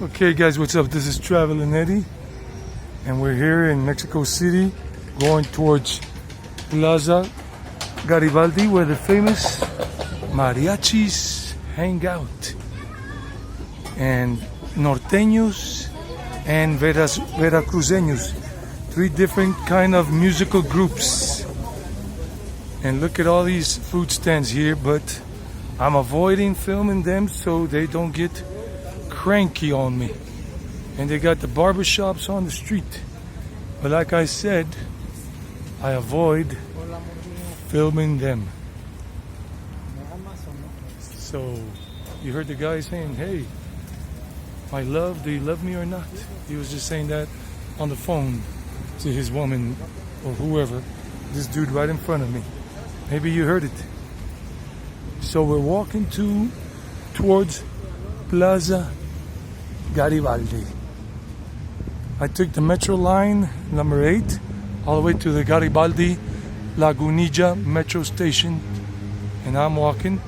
Okay guys, what's up? This is Traveling Eddie and we're here in Mexico City going towards Plaza Garibaldi where the famous mariachis hang out, and Norteños and Veracruzeños, three different kind of musical groups. And look at all these food stands here, but I'm avoiding filming them so they don't get cranky on me. And they got the barbershops on the street, but like I said, I avoid filming them. So you heard the guy saying, "Hey, my love, do you love me or not?" He was just saying that on the phone to his woman or whoever, this dude right in front of me. Maybe you heard it. So we're walking towards Plaza Garibaldi. I took the metro line number 8 all the way to the Garibaldi Lagunilla metro station, and I'm walking.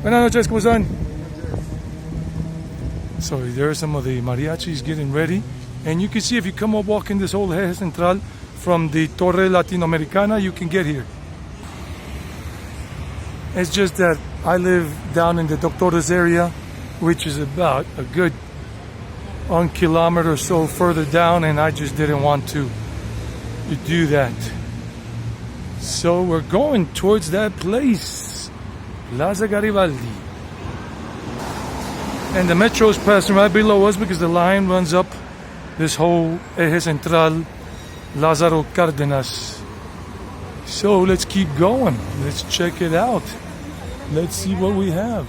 Buenas noches, ¿cómo están? So there are some of the mariachis getting ready, and you can see if you come up walking this old Eje Central from the Torre Latinoamericana, you can get here. It's just that I live down in the Doctores area, which is about a good 1 kilometer or so further down, and I just didn't want to do that. So we're going towards that place, Plaza Garibaldi. And the metro is passing right below us because the line runs up this whole Eje Central, Lázaro Cárdenas. So let's keep going. Let's check it out. Let's see what we have.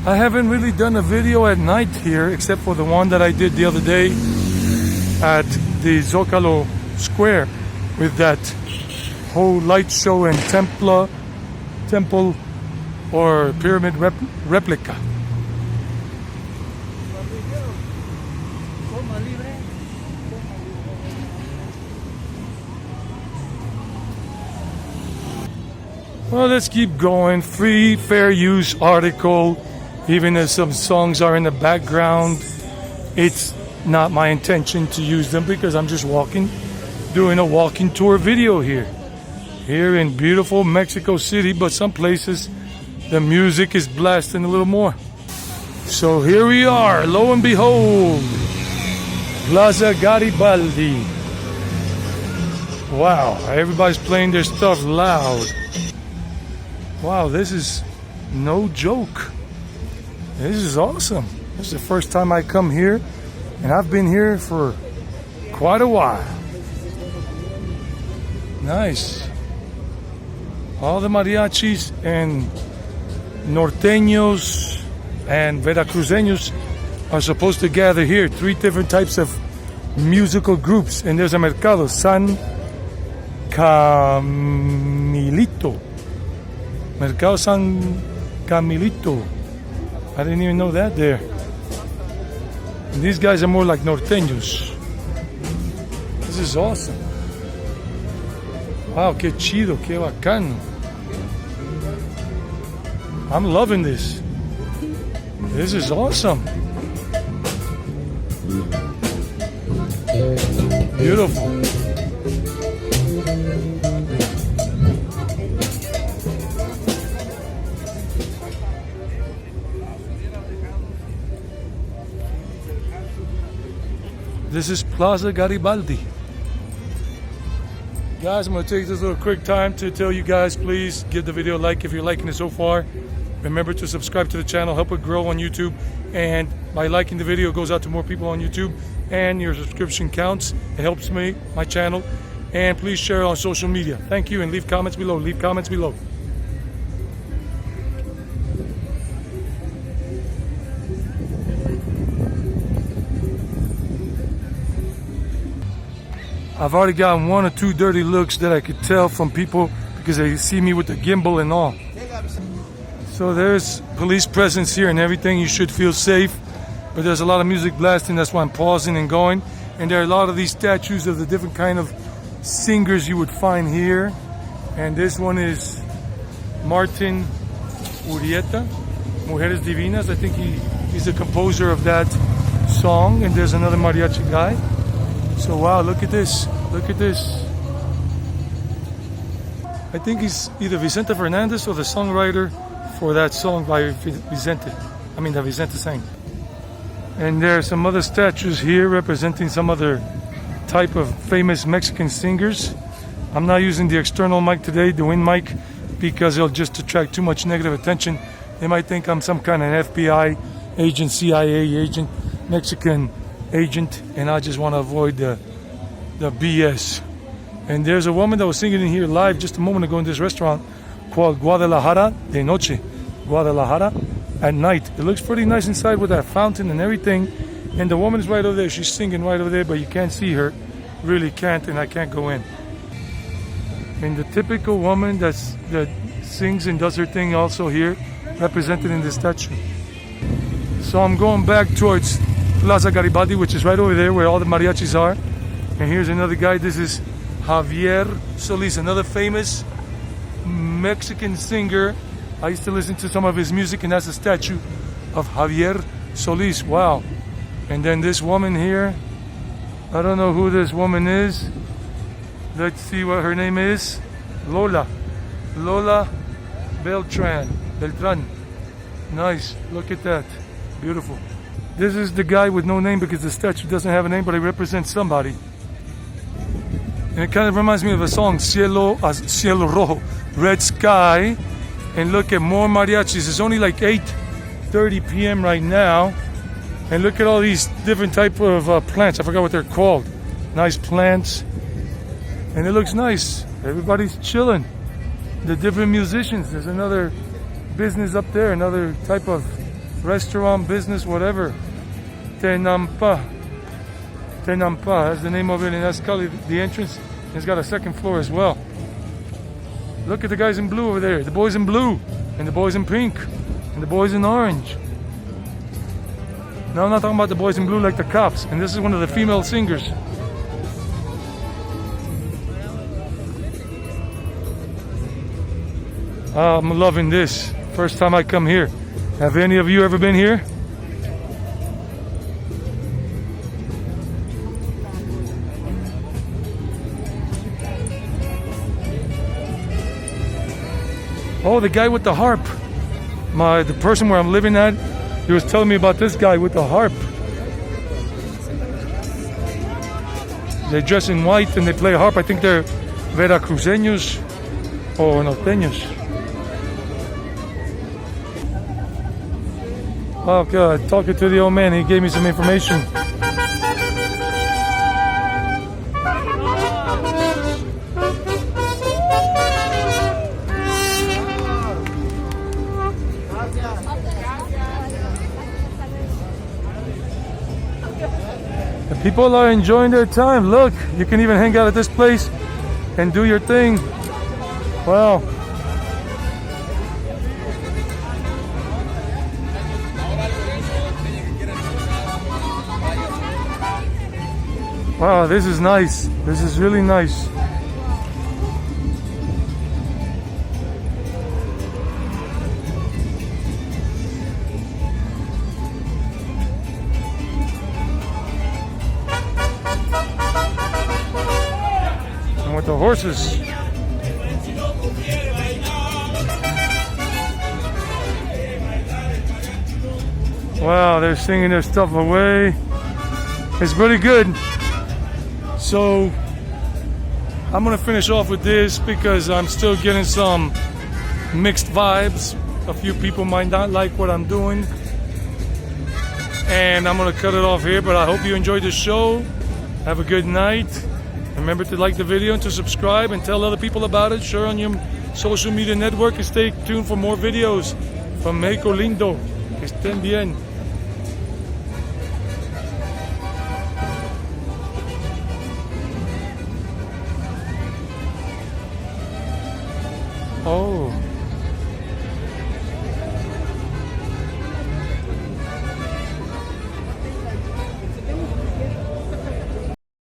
I haven't really done a video at night here except for the one that I did the other day at the Zócalo Square with that whole light show and temple or pyramid replica. Well, let's keep going. Free, fair use article. Even if some songs are in the background, it's not my intention to use them because I'm just doing a walking tour video here in beautiful Mexico City, but some places the music is blasting a little more. So here we are, lo and behold, Plaza Garibaldi. Wow, everybody's playing their stuff loud. Wow, this is no joke. This is awesome. This is the first time I come here, and I've been here for quite a while. Nice. All the mariachis and Norteños and Veracruzeños are supposed to gather here. 3 different types of musical groups, and there's a mercado, San Camilito. Mercado San Camilito. I didn't even know that there. And these guys are more like Norteños. This is awesome. Wow, qué chido, qué bacano. I'm loving this. This is awesome. Beautiful. This is Plaza Garibaldi. Guys, I'm going to take this little quick time to tell you guys, please give the video a like if you're liking it so far. Remember to subscribe to the channel, help it grow on YouTube. And by liking the video, it goes out to more people on YouTube. And your subscription counts. It helps me, my channel. And please share it on social media. Thank you, and leave comments below. Leave comments below. I've already gotten 1 or 2 dirty looks that I could tell from people because they see me with the gimbal and all. So there's police presence here and everything. You should feel safe, but there's a lot of music blasting. That's why I'm pausing and going. And there are a lot of these statues of the different kind of singers you would find here. And this one is Martin Urieta, Mujeres Divinas. I think he's the composer of that song. And there's another mariachi guy. So wow, look at this. Look at this. I think he's either Vicente Fernandez or the songwriter for that song by Vicente. I mean, that Vicente sang. And there are some other statues here representing some other type of famous Mexican singers. I'm not using the external mic today, the wind mic, because it'll just attract too much negative attention. They might think I'm some kind of FBI agent, CIA agent, Mexican agent, and I just want to avoid the BS. And there's a woman that was singing in here live just a moment ago in this restaurant called Guadalajara de Noche. Guadalajara at night. It looks pretty nice inside with that fountain and everything. And the woman's right over there. She's singing right over there, but you can't see her. Really can't, and I can't go in. And the typical woman that sings and does her thing also here, represented in this statue. So I'm going back towards Plaza Garibaldi, which is right over there where all the mariachis are. And here's another guy. This is Javier Solis, another famous Mexican singer. I used to listen to some of his music, and that's a statue of Javier Solis. Wow. And then this woman here, I don't know who this woman is. Let's see what her name is. Lola Beltran. Nice, look at that, beautiful. This is the guy with no name because the statue doesn't have a name, but he represents somebody. And it kind of reminds me of a song, Cielo Rojo, Red Sky. And look at more mariachis. It's only like 8:30 p.m. right now. And look at all these different type of plants. I forgot what they're called. Nice plants. And it looks nice. Everybody's chilling. The different musicians. There's another business up there. Another type of restaurant, business, whatever. Tenampa. That's the name of it. And that's called the entrance. It's got a second floor as well. Look at the guys in blue over there. The boys in blue. And the boys in pink. And the boys in orange. No, I'm not talking about the boys in blue like the cops. And this is one of the female singers. I'm loving this. First time I come here. Have any of you ever been here? Oh, the guy with the harp. The person where I'm living at, he was telling me about this guy with the harp. They dress in white and they play harp. I think they're Veracruzeños or Norteños. Oh God, talking to the old man, he gave me some information. The people are enjoying their time. Look, you can even hang out at this place and do your thing. Wow. Wow, this is nice. This is really nice. And with the horses. Wow, they're singing their stuff away. It's really good. So I'm gonna finish off with this because I'm still getting some mixed vibes. A few people might not like what I'm doing, and I'm gonna cut it off here, but I hope you enjoyed the show. Have a good night. Remember to like the video and to subscribe and tell other people about it. Share on your social media network and stay tuned for more videos from Mexico Lindo. Que estén bien. Oh.